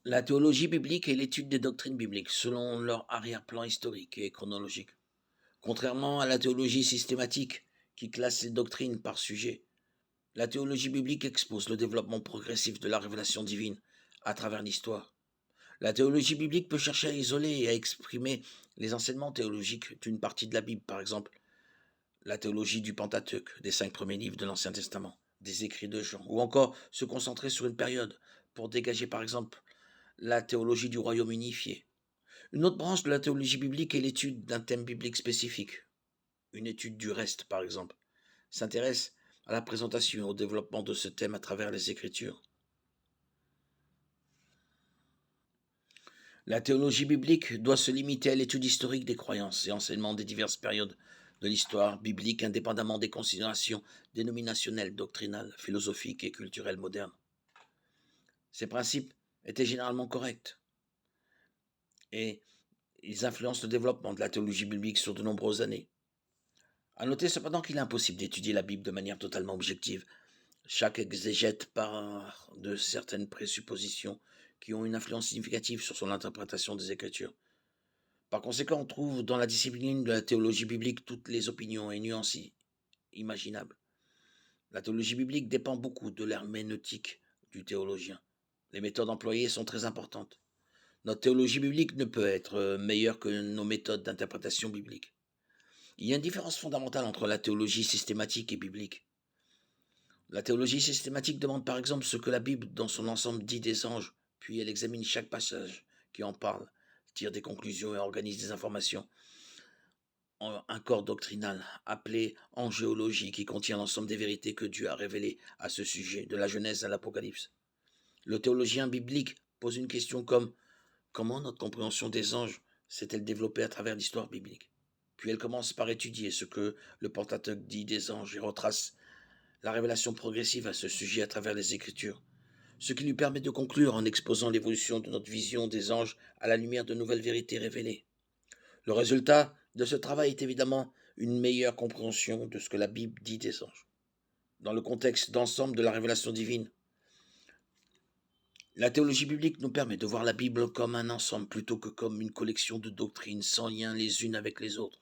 La théologie biblique est l'étude des doctrines bibliques selon leur arrière-plan historique et chronologique. Contrairement à la théologie systématique qui classe les doctrines par sujet, la théologie biblique expose le développement progressif de la révélation divine à travers l'histoire. La théologie biblique peut chercher à isoler et à exprimer les enseignements théologiques d'une partie de la Bible, par exemple la théologie du Pentateuque, des 5 premiers livres de l'Ancien Testament, des écrits de Jean, ou encore se concentrer sur une période pour dégager par exemple la théologie du royaume unifié. Une autre branche de la théologie biblique est l'étude d'un thème biblique spécifique. Une étude du reste, par exemple, s'intéresse à la présentation et au développement de ce thème à travers les Écritures. La théologie biblique doit se limiter à l'étude historique des croyances et enseignements des diverses périodes de l'histoire biblique, indépendamment des considérations dénominationnelles, doctrinales, philosophiques et culturelles modernes. Ces principes étaient généralement corrects et ils influencent le développement de la théologie biblique sur de nombreuses années. À noter cependant qu'il est impossible d'étudier la Bible de manière totalement objective. Chaque exégète part de certaines présuppositions qui ont une influence significative sur son interprétation des Écritures. Par conséquent, on trouve dans la discipline de la théologie biblique toutes les opinions et nuances imaginables. La théologie biblique dépend beaucoup de l'herméneutique du théologien. Les méthodes employées sont très importantes. Notre théologie biblique ne peut être meilleure que nos méthodes d'interprétation biblique. Il y a une différence fondamentale entre la théologie systématique et biblique. La théologie systématique demande par exemple ce que la Bible dans son ensemble dit des anges, puis elle examine chaque passage qui en parle, tire des conclusions et organise des informations en un corps doctrinal appelé angéologie qui contient l'ensemble des vérités que Dieu a révélées à ce sujet, de la Genèse à l'Apocalypse. Le théologien biblique pose une question comme: comment notre compréhension des anges s'est-elle développée à travers l'histoire biblique? Puis elle commence par étudier ce que le Pentateuque dit des anges et retrace la révélation progressive à ce sujet à travers les Écritures, ce qui lui permet de conclure en exposant l'évolution de notre vision des anges à la lumière de nouvelles vérités révélées. Le résultat de ce travail est évidemment une meilleure compréhension de ce que la Bible dit des anges. Dans le contexte d'ensemble de la révélation divine, la théologie biblique nous permet de voir la Bible comme un ensemble plutôt que comme une collection de doctrines sans lien les unes avec les autres.